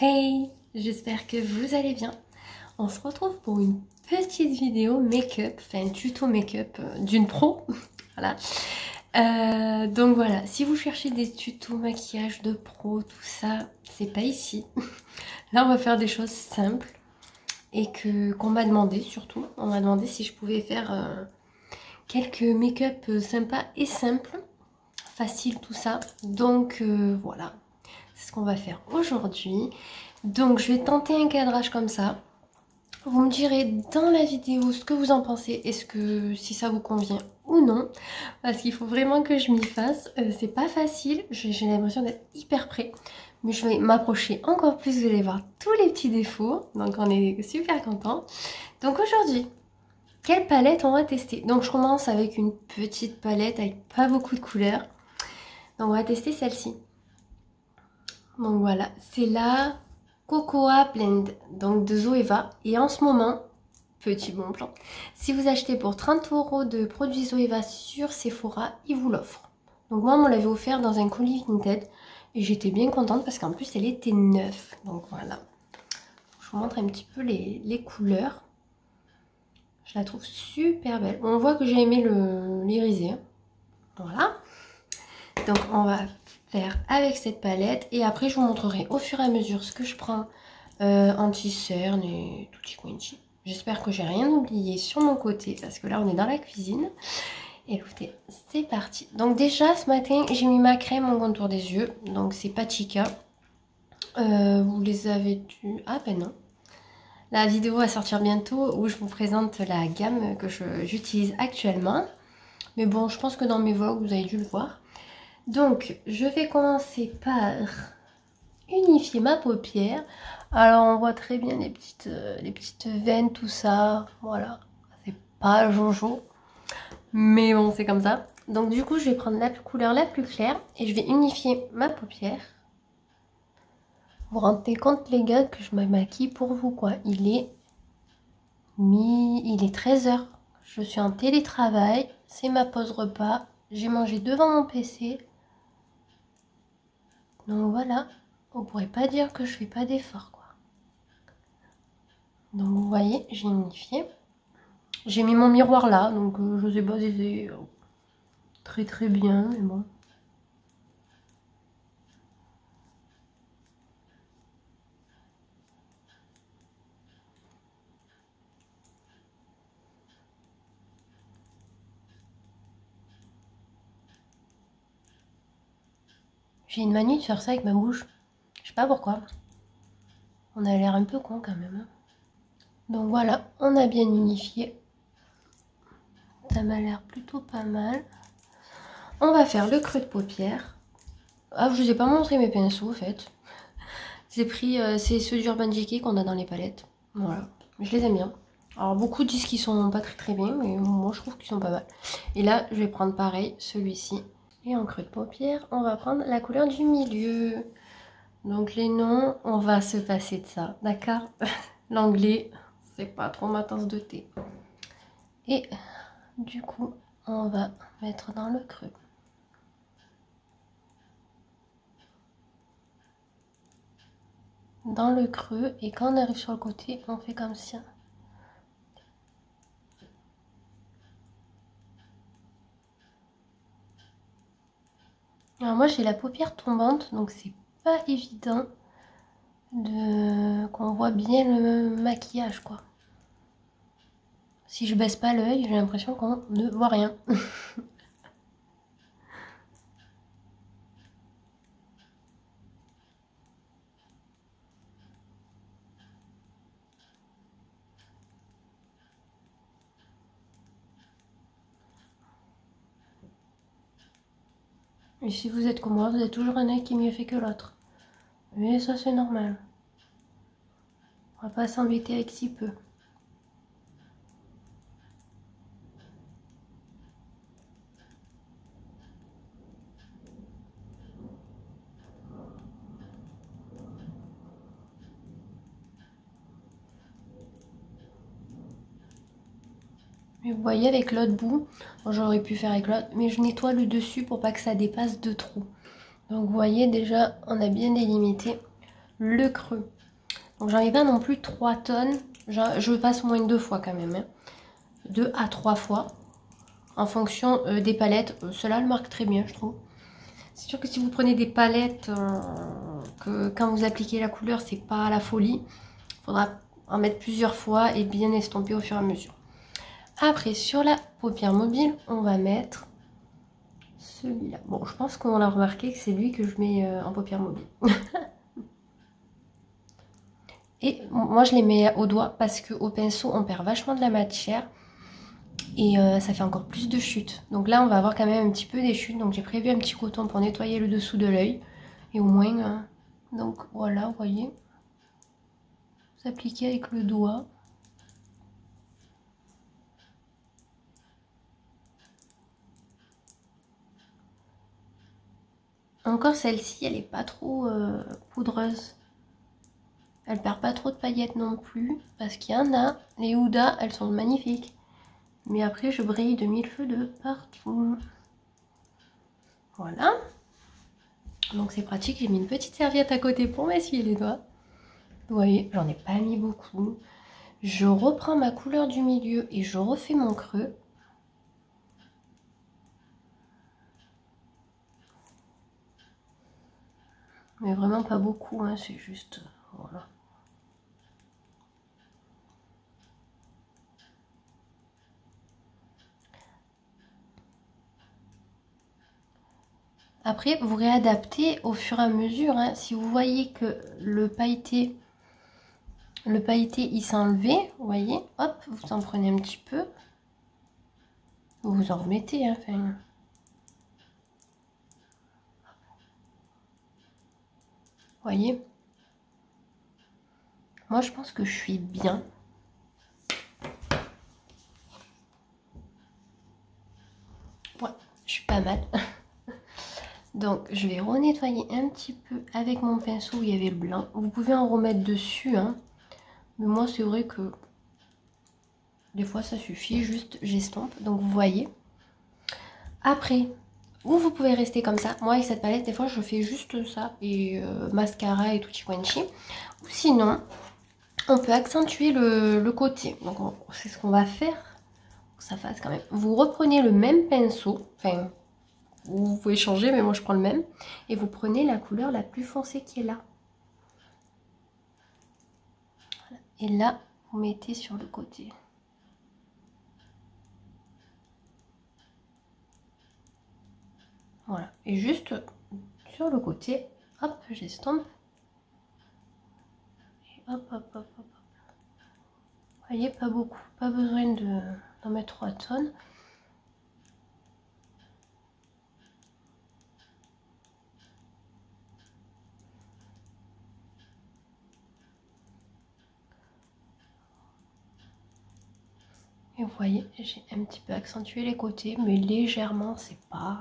Hey, j'espère que vous allez bien. On se retrouve pour une petite vidéo make-up, enfin tuto make-up d'une pro. Voilà. Donc voilà, si vous cherchez des tutos maquillage de pro, tout ça, c'est pas ici. Là, on va faire des choses simples et qu'on m'a demandé surtout. On m'a demandé si je pouvais faire quelques make-up sympas et simples, facile tout ça. Donc voilà, c'est ce qu'on va faire aujourd'hui. Donc je vais tenter un cadrage comme ça. Vous me direz dans la vidéo ce que vous en pensez, si ça vous convient ou non, parce qu'il faut vraiment que je m'y fasse. C'est pas facile, j'ai l'impression d'être hyper près, mais je vais m'approcher encore plus, vous allez voir tous les petits défauts, donc on est super content. Donc aujourd'hui, quelle palette on va tester? Donc je commence avec une petite palette avec pas beaucoup de couleurs, donc on va tester celle-ci. Donc voilà, c'est la Cocoa Blend, donc de Zoeva. Et en ce moment, petit bon plan, si vous achetez pour 30 € de produits Zoeva sur Sephora, ils vous l'offrent. Donc moi, on me l'avait offert dans un colis Vinted et j'étais bien contente parce qu'en plus, elle était neuve. Donc voilà, je vous montre un petit peu les couleurs. Je la trouve super belle. On voit que j'ai aimé l'irisé. Voilà. Donc on va faire avec cette palette et après je vous montrerai au fur et à mesure ce que je prends anti-cerne et tutti quanti. J'espère que j'ai rien oublié sur mon côté parce que là on est dans la cuisine. Écoutez, c'est parti. Donc déjà ce matin j'ai mis ma crème en contour des yeux, donc c'est Pachica. Vous les avez dû... Ah ben non. La vidéo va sortir bientôt où je vous présente la gamme que j'utilise actuellement. Mais bon, je pense que dans mes vlogs vous avez dû le voir. Donc, je vais commencer par unifier ma paupière. Alors, on voit très bien les petites veines, tout ça. Voilà, c'est pas Jojo. Mais bon, c'est comme ça. Donc, du coup, je vais prendre la couleur la plus claire et je vais unifier ma paupière. Vous vous rendez compte, les gars, que je me maquille pour vous, quoi. Il est 13 h. Je suis en télétravail. C'est ma pause repas. J'ai mangé devant mon PC. Donc voilà, on pourrait pas dire que je fais pas d'effort, quoi. Donc vous voyez, j'ai unifié. J'ai mis mon miroir là, donc je sais pas si c'est très très bien, mais bon. J'ai une manie de faire ça avec ma bouche. Je sais pas pourquoi. On a l'air un peu con quand même. Donc voilà, on a bien unifié. Ça m'a l'air plutôt pas mal. On va faire le creux de paupière. Ah, je vous ai pas montré mes pinceaux en fait. J'ai pris, c'est ceux d'Urban Decay qu'on a dans les palettes. Voilà, je les aime bien. Alors beaucoup disent qu'ils sont pas très très bien, mais moi je trouve qu'ils sont pas mal. Et là, je vais prendre pareil, celui-ci. Et en creux de paupière, on va prendre la couleur du milieu. Donc les noms, on va se passer de ça, d'accord? L'anglais, c'est pas trop ma tasse de thé. Et du coup, on va mettre dans le creux. Dans le creux, et quand on arrive sur le côté, on fait comme ça. Alors moi j'ai la paupière tombante, donc c'est pas évident qu'on voit bien le maquillage, quoi. Si je baisse pas l'œil, j'ai l'impression qu'on ne voit rien. Et si vous êtes comme moi, vous avez toujours un œil qui est mieux fait que l'autre. Mais ça c'est normal. On va pas s'embêter avec si peu. Mais vous voyez avec l'autre bout, j'aurais pu faire avec l'autre, mais je nettoie le dessus pour pas que ça dépasse de trop. Donc vous voyez déjà, on a bien délimité le creux. Donc j'en ai pas non plus 3 tonnes. Je passe au moins 2 fois quand même. Hein. 2 à 3 fois. En fonction des palettes. Cela le marque très bien, je trouve. C'est sûr que si vous prenez des palettes, que quand vous appliquez la couleur, c'est pas la folie. Il faudra en mettre plusieurs fois et bien estomper au fur et à mesure. Après, sur la paupière mobile, on va mettre celui-là. Bon, je pense qu'on a remarqué que c'est lui que je mets en paupière mobile. Et moi, je les mets au doigt parce qu'au pinceau, on perd vachement de la matière. Et ça fait encore plus de chutes. Donc là, on va avoir quand même un petit peu des chutes. Donc j'ai prévu un petit coton pour nettoyer le dessous de l'œil. Et au moins, donc voilà, vous voyez. Vous appliquez avec le doigt. Encore celle-ci, elle n'est pas trop poudreuse. Elle perd pas trop de paillettes non plus. Parce qu'il y en a, les Huda, elles sont magnifiques. Mais après, je brille de mille feux de partout. Voilà. Donc c'est pratique, j'ai mis une petite serviette à côté pour m'essuyer les doigts. Vous voyez, j'en ai pas mis beaucoup. Je reprends ma couleur du milieu et je refais mon creux. Mais vraiment pas beaucoup, hein, c'est juste... Voilà. Après, vous réadaptez au fur et à mesure. Hein. Si vous voyez que le pailleté il s'est enlevé, vous voyez, hop, vous en prenez un petit peu. Vous en remettez, hein, enfin... Voyez, moi je pense que je suis bien. Ouais, je suis pas mal. Donc je vais renettoyer un petit peu avec mon pinceau où il y avait le blanc. Vous pouvez en remettre dessus, hein. Mais moi c'est vrai que des fois ça suffit, juste j'estompe. Donc vous voyez. Après, ou vous pouvez rester comme ça. Moi avec cette palette, des fois je fais juste ça. Et mascara et tutti quanti. Ou sinon, on peut accentuer le côté. Donc c'est ce qu'on va faire. Pour que ça fasse quand même. Vous reprenez le même pinceau. Enfin, vous pouvez changer, mais moi je prends le même. Et vous prenez la couleur la plus foncée qui est là. Voilà. Et là, vous mettez sur le côté. Voilà. Et juste sur le côté, hop, j'estompe. Et hop, hop, hop, hop. Vous voyez, pas beaucoup. Pas besoin d'en mettre 3 tonnes. Et vous voyez, j'ai un petit peu accentué les côtés, mais légèrement, c'est pas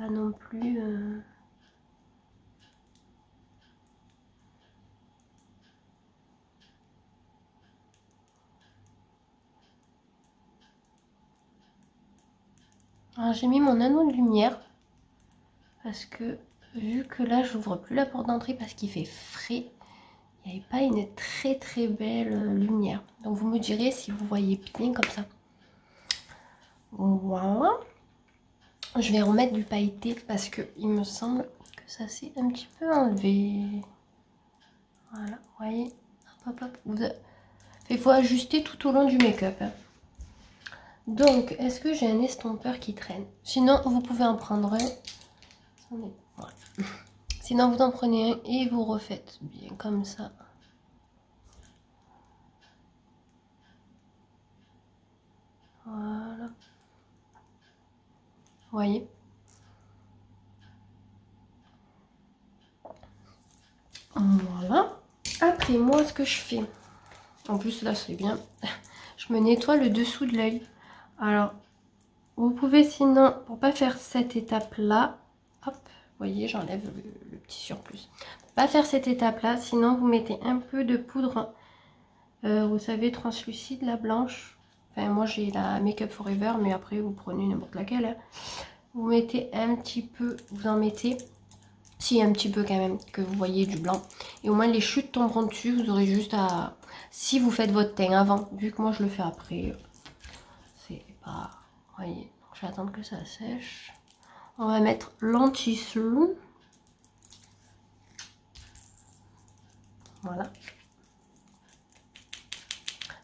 non plus... Alors j'ai mis mon anneau de lumière, parce que vu que là, j'ouvre plus la porte d'entrée parce qu'il fait frais, il n'y avait pas une très très belle lumière. Donc vous me direz si vous voyez bien comme ça. Voilà. Je vais remettre du pailleté parce que il me semble que ça s'est un petit peu enlevé. Voilà, vous voyez. Hop, hop, hop. Il faut ajuster tout au long du make-up. Hein. Donc, est-ce que j'ai un estompeur qui traîne? Sinon, vous pouvez en prendre un. Voilà. Sinon, vous en prenez un et vous refaites bien comme ça. Voilà. Vous voyez? Voilà. Après, moi, ce que je fais, en plus là, c'est bien, je me nettoie le dessous de l'œil. Alors, vous pouvez sinon, pour pas faire cette étape-là, hop, vous voyez, j'enlève le petit surplus. Pour pas faire cette étape-là, sinon vous mettez un peu de poudre, vous savez, translucide, la blanche. Enfin, moi j'ai la Make Up Forever, mais après vous prenez n'importe laquelle. Hein. Vous mettez un petit peu, vous en mettez Si, un petit peu quand même, que vous voyez du blanc. Et au moins les chutes tomberont dessus, vous aurez juste à... Si vous faites votre teint avant, vu que moi je le fais après, c'est pas... Vous voyez, donc je vais attendre que ça sèche. On va mettre l'anti-slou. Voilà.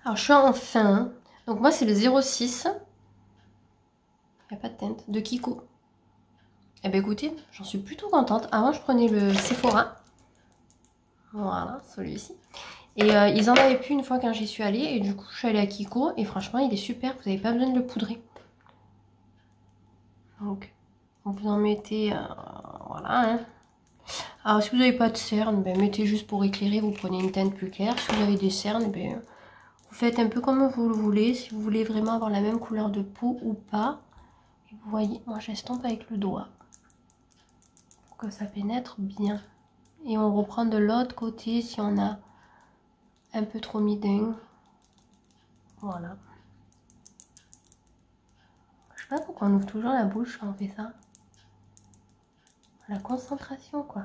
Alors je suis en fin, donc moi c'est le 06. Il n'y a pas de teinte, de Kiko. Eh bien écoutez, j'en suis plutôt contente. Avant je prenais le Sephora. Voilà, celui-ci. Et ils en avaient plus une fois quand j'y suis allée. Et du coup je suis allée à Kiko. Et franchement il est super, vous n'avez pas besoin de le poudrer. Donc vous en mettez... voilà. Hein. Alors si vous n'avez pas de cernes, ben, mettez juste pour éclairer, vous prenez une teinte plus claire. Si vous avez des cernes, ben, vous faites un peu comme vous le voulez. Si vous voulez vraiment avoir la même couleur de peau ou pas. Et vous voyez, moi j'estompe avec le doigt. Pour que ça pénètre bien. Et on reprend de l'autre côté si on a un peu trop mis d'un. Voilà. Je sais pas pourquoi on ouvre toujours la bouche quand on fait ça. La concentration quoi.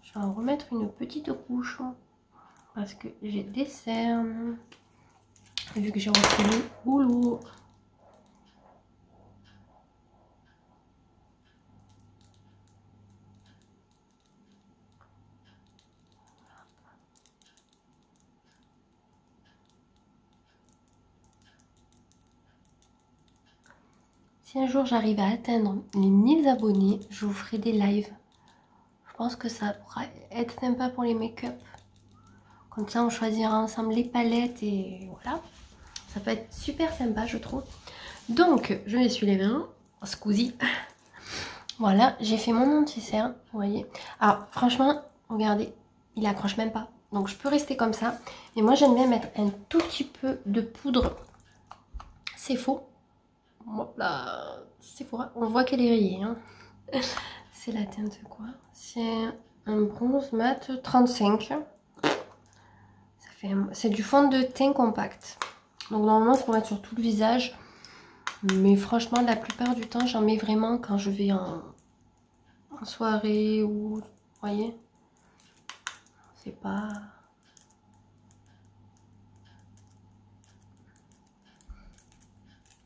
Je vais en remettre une petite couche. Parce que j'ai des cernes. Vu que j'ai repris le boulot. Si un jour j'arrive à atteindre les 1000 abonnés, je vous ferai des lives. Je pense que ça pourra être sympa pour les make-up. Comme ça on choisira ensemble les palettes et voilà. Ça peut être super sympa je trouve. Donc je m'essuie les mains. Scusi. Voilà, j'ai fait mon anti-cerne, vous voyez. Alors franchement, regardez, il accroche même pas. Donc je peux rester comme ça. Et moi j'aime bien mettre un tout petit peu de poudre. C'est faux. Voilà, c'est faux. On voit qu'elle est rayée. Hein. C'est la teinte quoi? C'est un bronze mat 35. C'est du fond de teint compact. Donc normalement il faut mettre sur tout le visage. Mais franchement la plupart du temps j'en mets vraiment quand je vais en soirée ou... Vous voyez? C'est pas...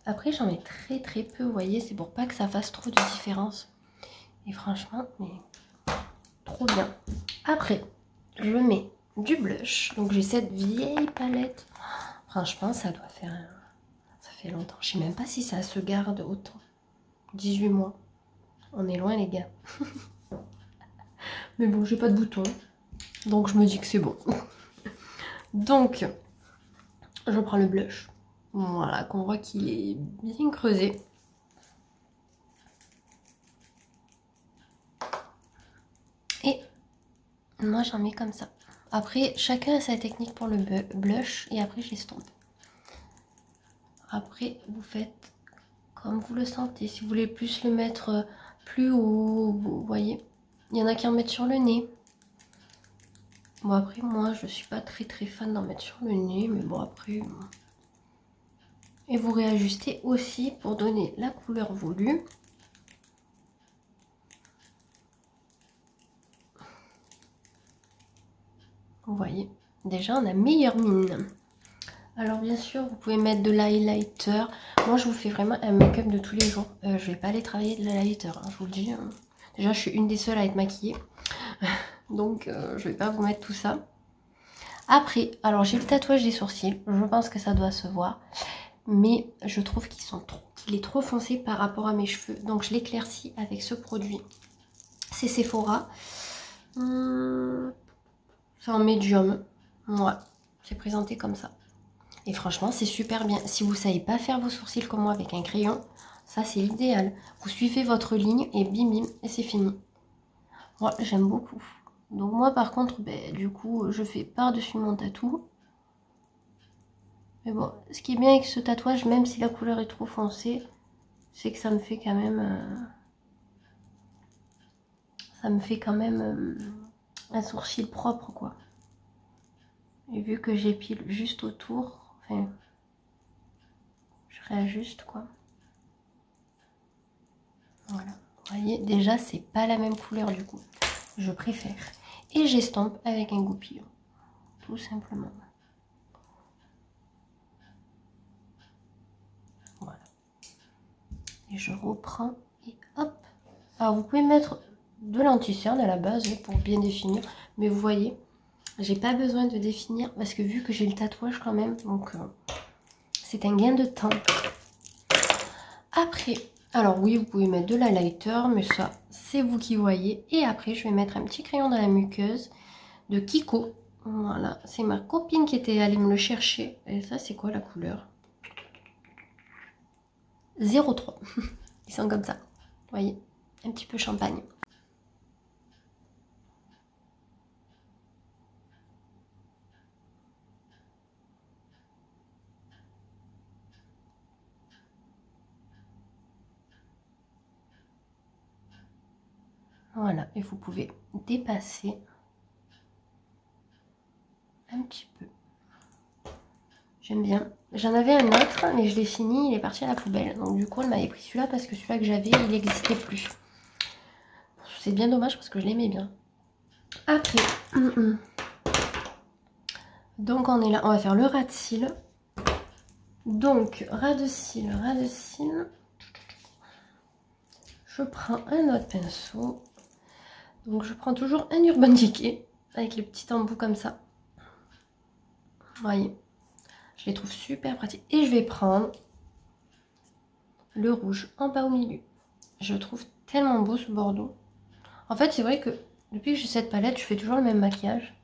Après j'en mets très peu, vous voyez? C'est pour pas que ça fasse trop de différence. Et franchement, mais trop bien. Après, je mets du blush. Donc j'ai cette vieille palette. Franchement, ça doit faire... Ça fait longtemps. Je sais même pas si ça se garde autant. 18 mois. On est loin les gars. Mais bon, j'ai pas de bouton. Donc je me dis que c'est bon. Donc, je prends le blush. Voilà, qu'on voit qu'il est bien creusé. Et moi j'en mets comme ça. Après, chacun a sa technique pour le blush et après j'estompe. Après, vous faites comme vous le sentez. Si vous voulez plus le mettre plus haut, vous voyez. Il y en a qui en mettent sur le nez. Bon après, moi je suis pas très fan d'en mettre sur le nez. Mais bon après... Et vous réajustez aussi pour donner la couleur voulue. Vous voyez, déjà on a meilleure mine. Alors bien sûr, vous pouvez mettre de l'highlighter. Moi, je vous fais vraiment un make-up de tous les jours. Je vais pas aller travailler de l'highlighter, hein, je vous le dis. Déjà, je suis une des seules à être maquillée. Donc, je vais pas vous mettre tout ça. Après, alors j'ai le tatouage des sourcils. Je pense que ça doit se voir. Mais je trouve qu'il est trop foncé par rapport à mes cheveux. Donc, je l'éclaircis avec ce produit. C'est Sephora. C'est en médium. Ouais, c'est présenté comme ça. Et franchement, c'est super bien. Si vous ne savez pas faire vos sourcils comme moi avec un crayon, ça c'est l'idéal. Vous suivez votre ligne et bim bim, et c'est fini. Moi, j'aime beaucoup. Donc moi par contre, ben, du coup, je fais par-dessus mon tatou. Mais bon, ce qui est bien avec ce tatouage, même si la couleur est trop foncée, c'est que ça me fait quand même... un sourcil propre, quoi. Et vu que j'épile juste autour... Enfin, très juste quoi. Voilà, vous voyez, déjà c'est pas la même couleur du coup, je préfère. Et j'estompe avec un goupillon, tout simplement. Voilà. Et je reprends et hop. Alors vous pouvez mettre de l'anti-cerne à la base pour bien définir, mais vous voyez, j'ai pas besoin de définir parce que vu que j'ai le tatouage quand même, donc c'est un gain de temps. Après, alors oui, vous pouvez mettre de l'highlighter, mais ça, c'est vous qui voyez. Et après, je vais mettre un petit crayon dans la muqueuse de Kiko. Voilà, c'est ma copine qui était allée me le chercher. Et ça, c'est quoi la couleur? 03. Ils sont comme ça. Vous voyez, un petit peu champagne. Voilà, et vous pouvez dépasser un petit peu. J'aime bien. J'en avais un autre, mais je l'ai fini, il est parti à la poubelle. Donc du coup, elle m'avait pris celui-là parce que celui-là que j'avais, il n'existait plus. C'est bien dommage parce que je l'aimais bien. Après, donc on est là, on va faire le ras de cils. Donc, ras de cils, ras de cils. Je prends un autre pinceau. Donc je prends toujours un Urban Decay avec les petits embouts comme ça. Vous voyez, je les trouve super pratiques. Et je vais prendre le rouge en bas au milieu. Je trouve tellement beau ce bordeaux. En fait, c'est vrai que depuis que j'ai cette palette, je fais toujours le même maquillage.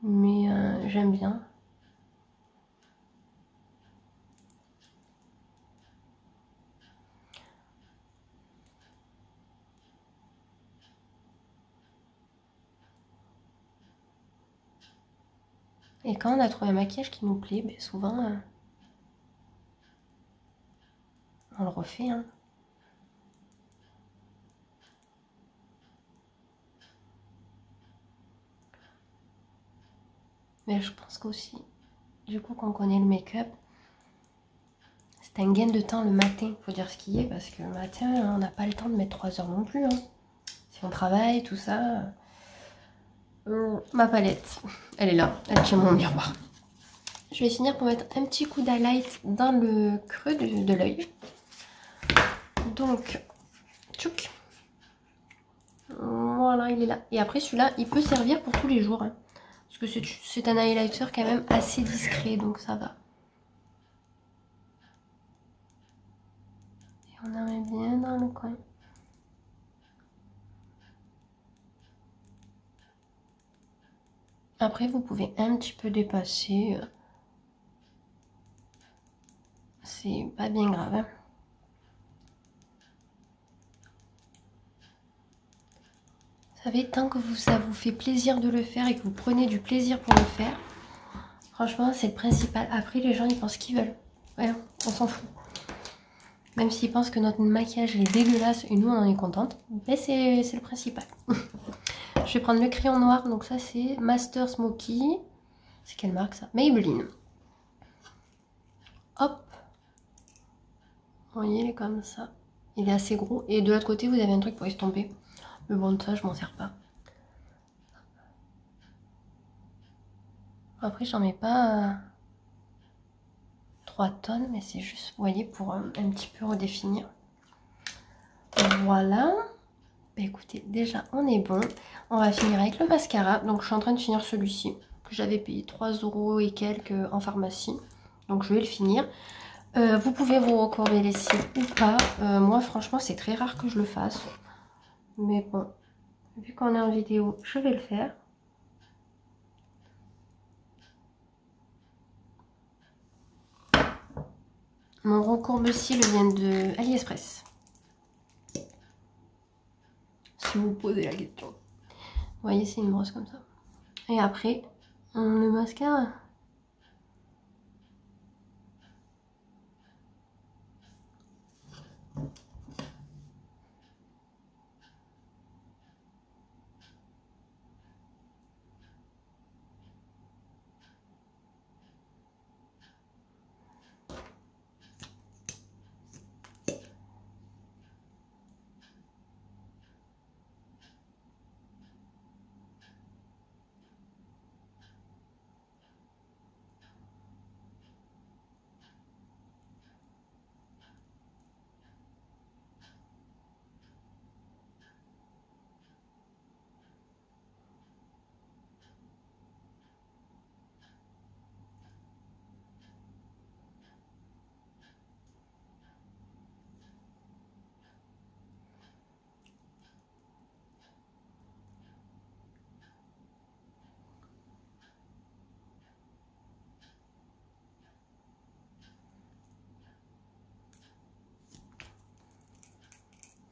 Mais j'aime bien. Et quand on a trouvé un maquillage qui nous plaît, ben souvent on le refait. Hein. Mais je pense qu'aussi, du coup, quand on connaît le make-up, c'est un gain de temps le matin, faut dire ce qui est, parce que le matin, on n'a pas le temps de mettre 3 heures non plus. Hein. Si on travaille, tout ça. Ma palette, elle est là, elle tient mon miroir. Je vais finir pour mettre un petit coup d'highlight dans le creux de l'œil. Donc, tchouk. Voilà, il est là. Et après, celui-là, il peut servir pour tous les jours. Hein, parce que c'est un highlighter quand même assez discret, donc ça va. Et on en met bien dans le coin. Après, vous pouvez un petit peu dépasser. C'est pas bien grave. Hein. Vous savez, tant que ça vous fait plaisir de le faire et que vous prenez du plaisir pour le faire, franchement, c'est le principal. Après, les gens, ils pensent qu'ils veulent. Ouais, on s'en fout. Même s'ils pensent que notre maquillage est dégueulasse et nous, on en est contente. Mais c'est le principal. Je vais prendre le crayon noir. Donc ça, c'est Master Smoky. C'est quelle marque, ça? Maybelline. Hop. Vous voyez, il est comme ça. Il est assez gros. Et de l'autre côté, vous avez un truc pour estomper. Mais bon, de ça, je m'en sers pas. Après, j'en mets pas 3 tonnes, mais c'est juste, vous voyez, pour un petit peu redéfinir. Voilà. Bah, écoutez, déjà, on est bon. On va finir avec le mascara. Donc, je suis en train de finir celui-ci, que j'avais payé 3 € et quelques en pharmacie. Donc, je vais le finir. Vous pouvez vous recourber les cils ou pas. Moi, franchement, c'est très rare que je le fasse. Mais bon, vu qu'on est en vidéo, je vais le faire. Mon recourbe-cils vient de AliExpress. Si vous posez la question. Vous voyez, c'est une brosse comme ça. Et après, le mascara.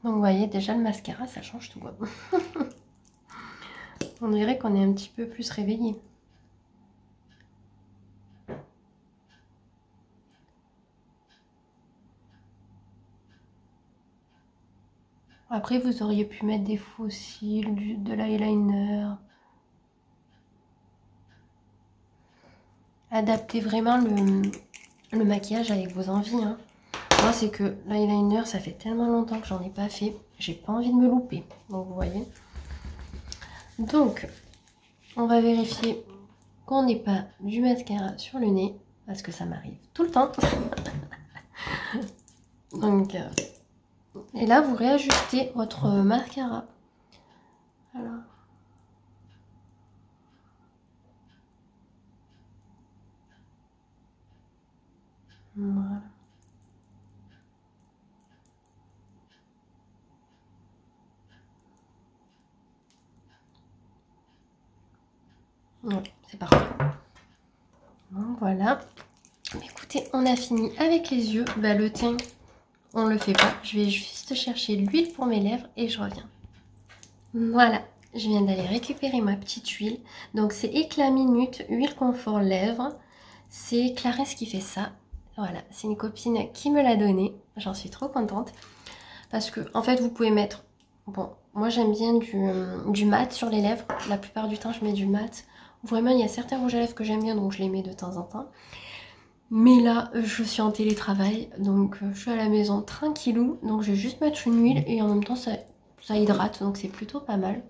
Donc vous voyez, déjà le mascara, ça change tout. On dirait qu'on est un petit peu plus réveillé. Après, vous auriez pu mettre des faux cils, de l'eyeliner. Adaptez vraiment le maquillage avec vos envies. Hein. Moi, c'est que l'eyeliner, ça fait tellement longtemps que j'en ai pas fait. J'ai pas envie de me louper. Donc, vous voyez. Donc, on va vérifier qu'on n'ait pas du mascara sur le nez. Parce que ça m'arrive tout le temps. Donc, et là, vous réajustez votre mascara. Alors. Voilà. Ouais, c'est parfait. Donc voilà. Écoutez, on a fini avec les yeux. Bah, le teint, on le fait pas. Je vais juste chercher l'huile pour mes lèvres et je reviens. Voilà, je viens d'aller récupérer ma petite huile. Donc c'est Éclat Minute, huile confort lèvres. C'est Clarisse qui fait ça. Voilà, c'est une copine qui me l'a donnée. J'en suis trop contente. Parce que, en fait, vous pouvez mettre... Bon, moi j'aime bien du mat sur les lèvres. La plupart du temps, je mets du mat. Vraiment, il y a certains rouges à lèvres que j'aime bien, donc je les mets de temps en temps. Mais là, je suis en télétravail, donc je suis à la maison tranquillou. Donc je vais juste mettre une huile et en même temps, ça hydrate, donc c'est plutôt pas mal.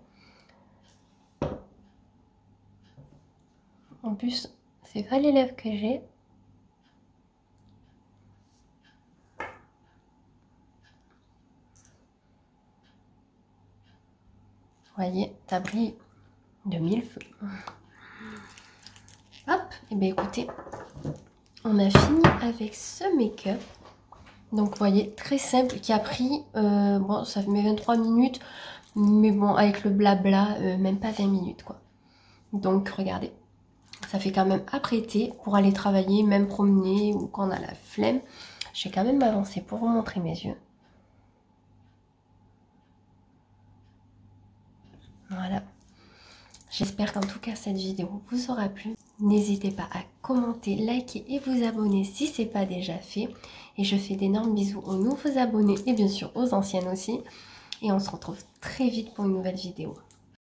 En plus, c'est pas les lèvres que j'ai. Vous voyez, ça brille de mille feux. Hop, et bien écoutez, on a fini avec ce make-up. Donc vous voyez, très simple, qui a pris, bon ça met 23 minutes, mais bon avec le blabla, même pas 20 minutes quoi. Donc regardez, ça fait quand même apprêter pour aller travailler, même promener ou quand on a la flemme. Je vais quand même m'avancer pour vous montrer mes yeux. Voilà. J'espère qu'en tout cas cette vidéo vous aura plu. N'hésitez pas à commenter, liker et vous abonner si ce n'est pas déjà fait. Et je fais d'énormes bisous aux nouveaux abonnés et bien sûr aux anciennes aussi. Et on se retrouve très vite pour une nouvelle vidéo.